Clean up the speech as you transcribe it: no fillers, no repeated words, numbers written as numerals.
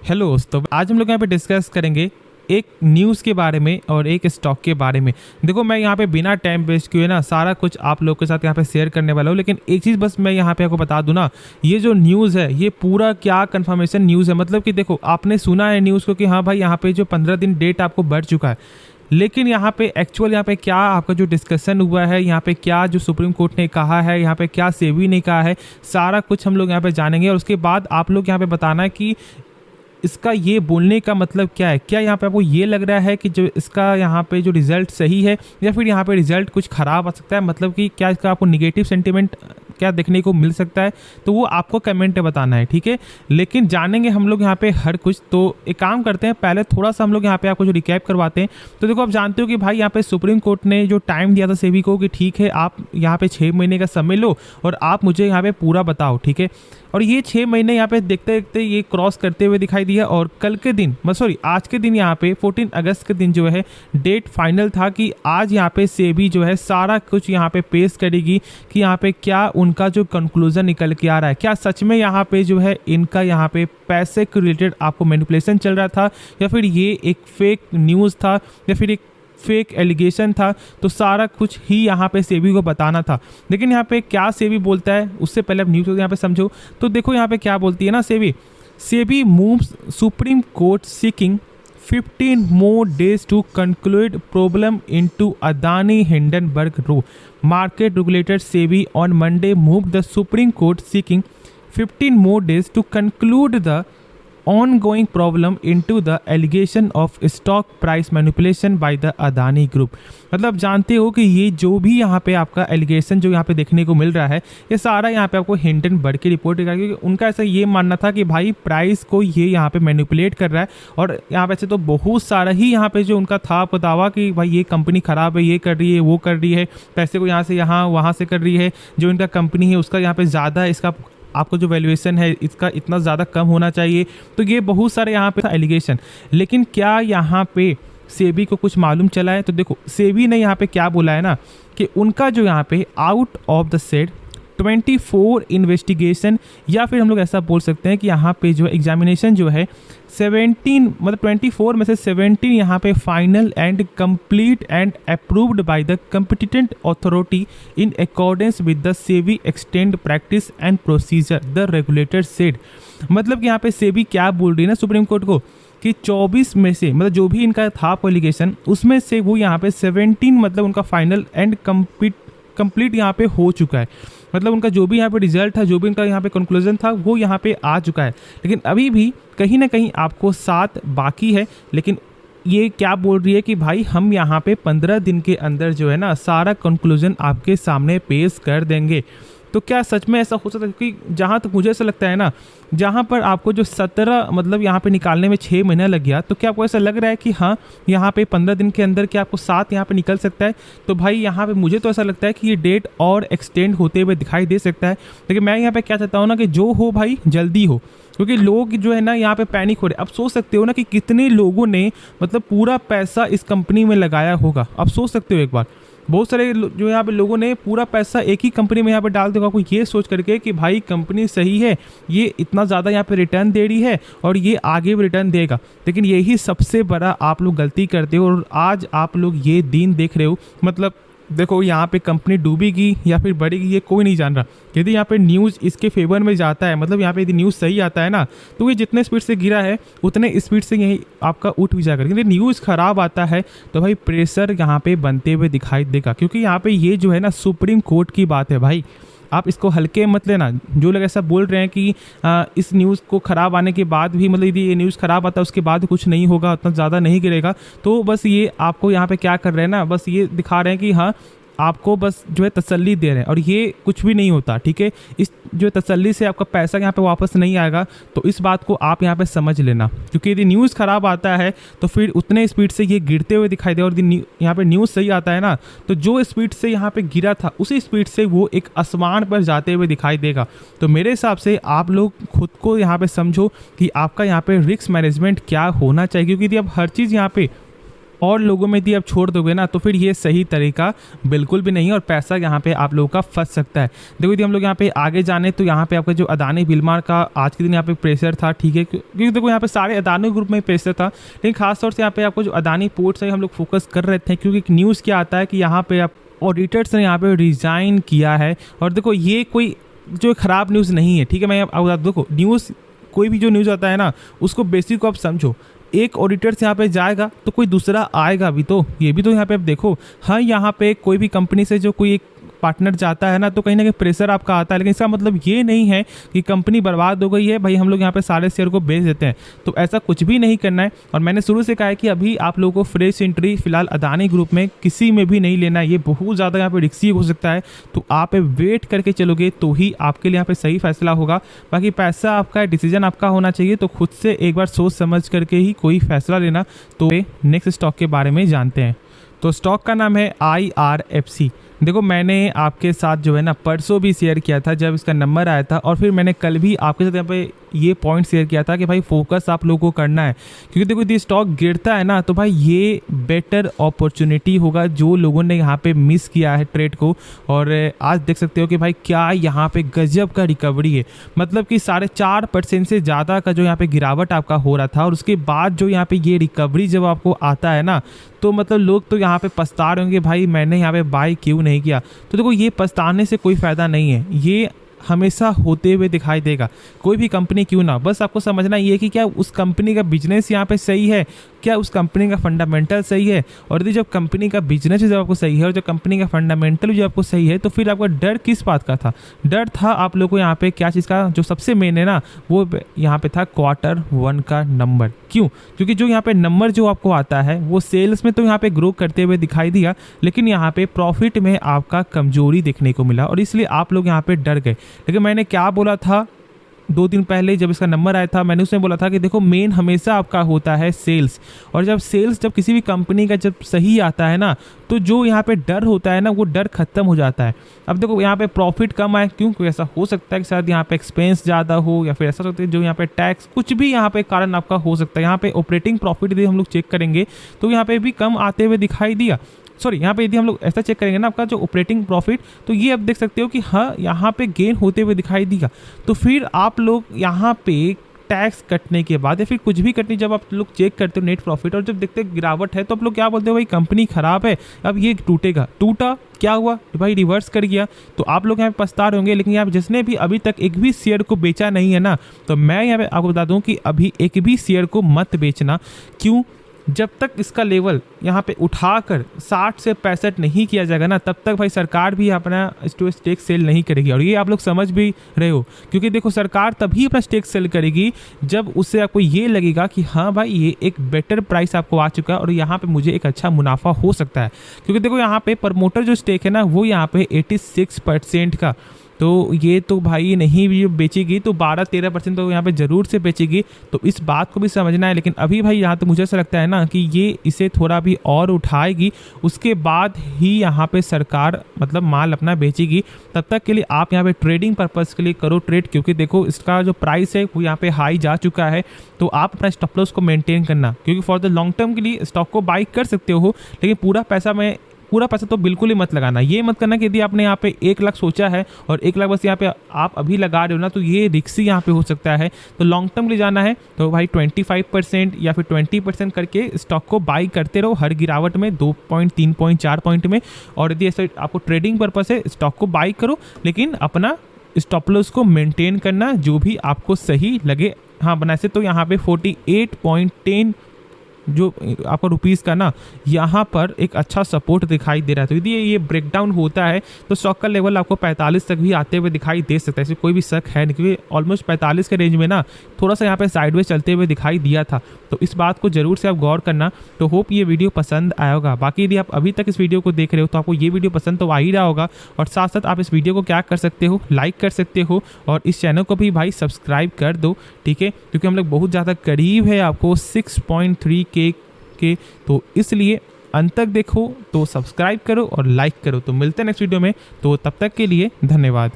Hello दोस्तों, आज हम लोग यहाँ पे डिस्कस करेंगे एक न्यूज़ के बारे में और एक स्टॉक के बारे में। देखो, मैं यहाँ पे बिना टाइम वेस्ट किए ना सारा कुछ आप लोग के साथ यहाँ पे शेयर करने वाला हूँ, लेकिन एक चीज़ बस मैं यहाँ पे आपको बता दूँ ना, ये जो न्यूज़ है ये पूरा क्या कंफर्मेशन न्यूज़ है। मतलब कि देखो, आपने सुना है न्यूज़ को कि हाँ भाई यहाँ पे जो 15 दिन डेट आपको बढ़ चुका है, लेकिन यहाँ पे एक्चुअल यहाँ पे क्या आपका जो डिस्कशन हुआ है, यहाँ पे क्या जो सुप्रीम कोर्ट ने कहा है, यहाँ पे क्या सेबी ने कहा है, सारा कुछ हम लोग यहाँ पे जानेंगे। और उसके बाद आप लोग यहाँ पे बताना है कि इसका ये बोलने का मतलब क्या है। क्या यहाँ पे आपको ये लग रहा है कि जो इसका यहाँ पे जो रिजल्ट सही है, या फिर यहाँ पे रिजल्ट कुछ ख़राब आ सकता है। मतलब कि क्या इसका आपको निगेटिव सेंटिमेंट क्या देखने को मिल सकता है, तो वो आपको कमेंट में बताना है, ठीक है। लेकिन जानेंगे हम लोग यहाँ पे हर कुछ। तो एक काम करते हैं, पहले थोड़ा सा हम लोग यहाँ पे आपको जो रिकैप करवाते हैं। तो देखो, आप जानते हो कि भाई यहाँ पे सुप्रीम कोर्ट ने जो टाइम दिया था सेबी को कि ठीक है, आप यहाँ पे 6 महीने का समय लो और आप मुझे यहाँ पे पूरा बताओ, ठीक है। और ये 6 महीने यहाँ पे देखते देखते ये क्रॉस करते हुए दिखाई दिया। और कल के दिन आज के दिन यहाँ पे 14 अगस्त के दिन जो है डेट फाइनल था कि आज यहाँ पे सेबी जो है सारा कुछ यहाँ पे पेश करेगी कि यहाँ पे क्या उनका जो कंक्लूजन निकल के आ रहा है। क्या सच में यहाँ पे जो है इनका यहाँ पे पैसे के रिलेटेड आपको मैनिपुलेशन चल रहा था, या फिर ये एक फेक न्यूज़ था, या फिर एक फेक एलिगेशन था। तो सारा कुछ ही यहाँ पे सेबी को बताना था। लेकिन यहाँ पे क्या सेबी बोलता है, उससे पहले आप न्यूज़ को यहाँ पे समझो। तो देखो यहाँ पे क्या बोलती है ना SEBI moves supreme court seeking 15 more days to conclude problem into Adani Hindenburg Row. Market regulator SEBI on Monday moved the Supreme Court seeking 15 more days to conclude the ongoing problem into the allegation of stock price manipulation by the Adani Group. मतलब जानते हो कि ये जो भी यहाँ पे आपका एलिगेशन जो यहाँ पे देखने को मिल रहा है, ये सारा यहाँ पे आपको हिंडनबर्ग की रिपोर्ट दिखाई, क्योंकि उनका ऐसा ये मानना था कि भाई प्राइस को ये यहाँ पे मैनिपुलेट कर रहा है। और यहाँ पे से तो बहुत सारा ही यहाँ पे जो उनका था दावा कि भाई ये कंपनी ख़राब है, ये कर रही है, वो कर रही है, पैसे को यहाँ से यहाँ वहाँ से कर रही है, जो इनका कंपनी है उसका यहाँ पे ज़्यादा है, इसका आपको जो वैल्यूएशन है इसका इतना ज़्यादा कम होना चाहिए। तो ये बहुत सारे यहाँ पे था एलिगेशन। लेकिन क्या यहाँ पे सेबी को कुछ मालूम चला है? तो देखो, सेबी ने यहाँ पे क्या बोला है ना कि उनका जो यहाँ पे out of the set 24 investigation, या फिर हम लोग ऐसा बोल सकते हैं कि यहाँ पे जो एग्जामिनेशन जो है 17 मतलब 24 में से 17 यहाँ पे final and complete and approved by the competent authority in accordance with the SEBI extant practice and procedure the regulator said. मतलब कि यहाँ पे सेबी क्या बोल रही है ना सुप्रीम कोर्ट को कि 24 में से मतलब जो भी इनका था एलिगेशन, उसमें से वो यहाँ पे 17 मतलब उनका फाइनल एंड कंप्लीट यहाँ पे हो चुका है। मतलब उनका जो भी यहाँ पे रिजल्ट था, जो भी उनका यहाँ पे कंक्लूजन था, वो यहाँ पे आ चुका है। लेकिन अभी भी कहीं ना कहीं आपको 7 बाकी है। लेकिन ये क्या बोल रही है कि भाई हम यहाँ पे 15 दिन के अंदर जो है ना सारा कंक्लूजन आपके सामने पेश कर देंगे। तो क्या सच में ऐसा हो सकता है? क्योंकि जहाँ तक मुझे ऐसा लगता है ना, जहाँ पर आपको जो 17 मतलब यहाँ पे निकालने में 6 महीना लग गया, तो क्या आपको ऐसा लग रहा है कि हाँ यहाँ पे 15 दिन के अंदर क्या आपको 7 यहाँ पे निकल सकता है? तो भाई यहाँ पे मुझे तो ऐसा लगता है कि ये डेट और एक्सटेंड होते हुए दिखाई दे सकता है। लेकिन मैं यहाँ पे क्या चाहता हूँ ना कि जो हो भाई जल्दी हो, क्योंकि लोग जो है ना यहाँ पे पैनिक हो रहे। अब सोच सकते हो ना कि कितने लोगों ने मतलब पूरा पैसा इस कंपनी में लगाया होगा। अब सोच सकते हो एक बार, बहुत सारे जो यहाँ पे लोगों ने पूरा पैसा एक ही कंपनी में यहाँ पे डाल देगा, आपको ये सोच करके कि भाई कंपनी सही है, ये इतना ज़्यादा यहाँ पे रिटर्न दे रही है और ये आगे भी रिटर्न देगा। लेकिन यही सबसे बड़ा आप लोग गलती करते हो और आज आप लोग ये दिन देख रहे हो। मतलब देखो, यहाँ पे कंपनी डूबेगी या फिर बढ़ेगी ये कोई नहीं जान रहा। यदि यहाँ पे न्यूज़ इसके फेवर में जाता है, मतलब यहाँ पे यदि न्यूज़ सही आता है ना, तो ये जितने स्पीड से गिरा है उतने स्पीड से यही आपका उठ भी जाएगा। यदि न्यूज़ ख़राब आता है तो भाई प्रेशर यहाँ पे बनते हुए दिखाई देगा, क्योंकि यहाँ पे ये जो है ना सुप्रीम कोर्ट की बात है भाई। आप इसको हल्के मत लेना। जो लोग ऐसा बोल रहे हैं कि इस न्यूज़ को ख़राब आने के बाद भी, मतलब यदि ये न्यूज़ ख़राब आता है उसके बाद कुछ नहीं होगा, उतना ज़्यादा नहीं गिरेगा, तो बस ये आपको यहाँ पे क्या कर रहे हैं ना, बस ये दिखा रहे हैं कि हाँ आपको बस जो है तसल्ली दे रहे हैं। और ये कुछ भी नहीं होता, ठीक है। इस जो तसल्ली से आपका पैसा यहाँ पे वापस नहीं आएगा, तो इस बात को आप यहाँ पे समझ लेना। क्योंकि यदि न्यूज़ ख़राब आता है तो फिर उतने स्पीड से ये गिरते हुए दिखाई दे, और यदि यहाँ पे न्यूज़ सही आता है ना, तो जो स्पीड से यहाँ पे गिरा था उसी स्पीड से वो एक आसमान पर जाते हुए दिखाई देगा। तो मेरे हिसाब से आप लोग खुद को यहाँ पे समझो कि आपका यहाँ पे रिस्क मैनेजमेंट क्या होना चाहिए। क्योंकि यदि आप हर चीज़ यहाँ पे और लोगों में यदि आप छोड़ दोगे ना तो फिर ये सही तरीका बिल्कुल भी नहीं है और पैसा यहाँ पे आप लोगों का फंस सकता है। देखो यदि हम लोग यहाँ पे आगे जाने तो यहाँ पे आपका जो अदानी विल्मार का आज के दिन यहाँ पे प्रेशर था, ठीक है, क्योंकि देखो यहाँ पे सारे अदानी ग्रुप में प्रेशर था, लेकिन खासतौर से यहाँ पे आपको जो अदानी पोर्ट से हम लोग फोकस कर रहे थे, क्योंकि न्यूज़ क्या आता है कि यहाँ पे आप ऑडिटर्स ने यहाँ पे रिजाइन किया है। और देखो ये कोई जो ख़राब न्यूज़ नहीं है, ठीक है, मैं आप देखो न्यूज़ कोई भी जो न्यूज़ आता है ना उसको बेसिक को आप समझो। एक ऑडिटर से यहाँ पे जाएगा तो कोई दूसरा आएगा भी, तो ये भी तो यहाँ पे आप देखो। हाँ, यहाँ पे कोई भी कंपनी से जो कोई एक पार्टनर जाता है ना तो कहीं ना कहीं प्रेशर आपका आता है, लेकिन इसका मतलब ये नहीं है कि कंपनी बर्बाद हो गई है, भाई हम लोग यहाँ पे सारे शेयर को बेच देते हैं। तो ऐसा कुछ भी नहीं करना है। और मैंने शुरू से कहा है कि अभी आप लोगों को फ्रेश एंट्री फिलहाल अदानी ग्रुप में किसी में भी नहीं लेना है, ये बहुत ज़्यादा यहाँ पे रिस्की हो सकता है। तो आप वेट करके चलोगे तो ही आपके लिए यहाँ पे सही फैसला होगा। बाकी पैसा आपका है, डिसीजन आपका होना चाहिए, तो खुद से एक बार सोच समझ करके ही कोई फैसला लेना। तो नेक्स्ट स्टॉक के बारे में जानते हैं। तो स्टॉक का नाम है IRFC। देखो मैंने आपके साथ जो है ना परसों भी शेयर किया था जब इसका नंबर आया था, और फिर मैंने कल भी आपके साथ यहाँ पे ये पॉइंट शेयर किया था कि भाई फोकस आप लोगों को करना है, क्योंकि देखो यदि स्टॉक गिरता है ना तो भाई ये बेटर अपॉर्चुनिटी होगा जो लोगों ने यहाँ पे मिस किया है ट्रेड को। और आज देख सकते हो कि भाई क्या यहाँ पे गजब का रिकवरी है, मतलब कि 4.5% से ज़्यादा का जो यहाँ पे गिरावट आपका हो रहा था, और उसके बाद जो यहाँ पे ये रिकवरी जब आपको आता है ना तो मतलब लोग तो यहाँ पे पछता रहे होंगे भाई मैंने यहाँ पे बाय क्यों नहीं किया। तो देखो ये पछताने से कोई फ़ायदा नहीं है, ये हमेशा होते हुए दिखाई देगा, कोई भी कंपनी क्यों ना। बस आपको समझना ये है कि क्या उस कंपनी का बिजनेस यहाँ पे सही है, क्या उस कंपनी का फंडामेंटल सही है। और यदि जब कंपनी का बिजनेस जब आपको सही है और जब कंपनी का फंडामेंटल जब आपको सही है तो फिर आपका डर किस बात का था? डर था आप लोगों को यहाँ पे क्या चीज़ का, जो सबसे मेन है ना वो यहाँ पे था Q1 का नंबर। क्यों? क्योंकि जो यहाँ पे नंबर जो आपको आता है वो सेल्स में तो यहाँ पे ग्रो करते हुए दिखाई दिया, लेकिन यहाँ पे प्रॉफिट में आपका कमजोरी देखने को मिला, और इसलिए आप लोग यहाँ पे डर गए। लेकिन मैंने क्या बोला था 2 दिन पहले जब इसका नंबर आया था, मैंने उसमें बोला था कि देखो मेन हमेशा आपका होता है सेल्स, और जब सेल्स जब किसी भी कंपनी का जब सही आता है ना तो जो यहाँ पे डर होता है ना वो डर खत्म हो जाता है। अब देखो यहाँ पे प्रॉफिट कम आए, क्यों? क्योंकि ऐसा हो सकता है कि शायद यहाँ पे एक्सपेंस ज़्यादा हो, या फिर ऐसा हो सकता है जो यहाँ पे टैक्स कुछ भी यहाँ पे कारण आपका हो सकता है। यहाँ पे ऑपरेटिंग प्रॉफिट यदि हम लोग चेक करेंगे तो यहाँ पे भी कम आते हुए दिखाई दिया। सॉरी, यहाँ पे यदि हम लोग ऐसा चेक करेंगे ना आपका जो ऑपरेटिंग प्रॉफिट, तो ये आप देख सकते हो कि हाँ यहाँ पे गेन होते हुए दिखाई दिया। तो फिर आप लोग यहाँ पे टैक्स कटने के बाद या फिर कुछ भी कटने जब आप लोग चेक करते हो नेट प्रॉफिट और जब देखते गिरावट है तो आप लोग क्या बोलते हो, भाई कंपनी खराब है, अब ये टूटेगा। टूटा, क्या हुआ भाई? रिवर्स कर गया। तो आप लोग यहाँ पे पछता रहे होंगे, लेकिन यहाँ जिसने भी अभी तक एक भी शेयर को बेचा नहीं है ना, तो मैं यहाँ पे आपको बता दूँ कि अभी एक भी शेयर को मत बेचना। क्यों? जब तक इसका लेवल यहाँ पे उठाकर 60 से 65 नहीं किया जाएगा ना, तब तक भाई सरकार भी अपना स्टेक सेल नहीं करेगी। और ये आप लोग समझ भी रहे हो, क्योंकि देखो सरकार तभी अपना स्टेक सेल करेगी जब उससे आपको ये लगेगा कि हाँ भाई ये एक बेटर प्राइस आपको आ चुका है और यहाँ पे मुझे एक अच्छा मुनाफा हो सकता है। क्योंकि देखो यहाँ पे प्रमोटर जो स्टेक है ना वो यहाँ पे 86% का, तो ये तो भाई नहीं भी बेचेगी तो 12-13% तो यहाँ पे ज़रूर से बेचेगी। तो इस बात को भी समझना है। लेकिन अभी भाई यहाँ तो मुझे ऐसा लगता है ना कि ये इसे थोड़ा भी और उठाएगी, उसके बाद ही यहाँ पे सरकार मतलब माल अपना बेचेगी। तब तक के लिए आप यहाँ पे ट्रेडिंग पर्पज़ के लिए करो ट्रेड, क्योंकि देखो इसका जो प्राइस है वो यहाँ पे हाई जा चुका है। तो आप अपना स्टॉप लॉस को मेंटेन करना, क्योंकि फॉर द लॉन्ग टर्म के लिए स्टॉक को बाई कर सकते हो, लेकिन पूरा पैसा तो बिल्कुल ही मत लगाना। ये मत करना कि यदि आपने यहाँ पे 1 लाख सोचा है और 1 लाख बस यहाँ पे आप अभी लगा रहे हो ना, तो ये रिस्क यहाँ पे हो सकता है। तो लॉन्ग टर्म ले जाना है तो भाई 25% या फिर 20% करके स्टॉक को बाई करते रहो हर गिरावट में 2 पॉइंट 3 पॉइंट 4 पॉइंट में। और यदि ऐसे आपको ट्रेडिंग पर्पस है स्टॉक को बाई करो, लेकिन अपना स्टॉप लॉस को मेंटेन करना जो भी आपको सही लगे। हाँ बना से तो यहाँ पे 48.10 जो आपका रुपीज़ का ना यहाँ पर एक अच्छा सपोर्ट दिखाई दे रहा है। तो यदि ये ब्रेकडाउन होता है तो स्टॉक का लेवल आपको 45 तक भी आते हुए दिखाई दे सकता है, इसमें कोई भी शक है नहीं, क्योंकि ऑलमोस्ट 45 के रेंज में ना थोड़ा सा यहाँ पे साइडवेज चलते हुए दिखाई दिया था। तो इस बात को जरूर से आप गौर करना। तो होप ये वीडियो पसंद आया होगा। बाकी यदि आप अभी तक इस वीडियो को देख रहे हो तो आपको ये वीडियो पसंद तो आ ही रहा होगा, और साथ साथ आप इस वीडियो को क्या कर सकते हो, लाइक कर सकते हो, और इस चैनल को भी भाई सब्सक्राइब कर दो, ठीक है, क्योंकि हम लोग बहुत ज़्यादा करीब है आपको 6.3K के। तो इसलिए अंत तक देखो, तो सब्सक्राइब करो और लाइक करो। तो मिलते हैं नेक्स्ट वीडियो में, तो तब तक के लिए धन्यवाद।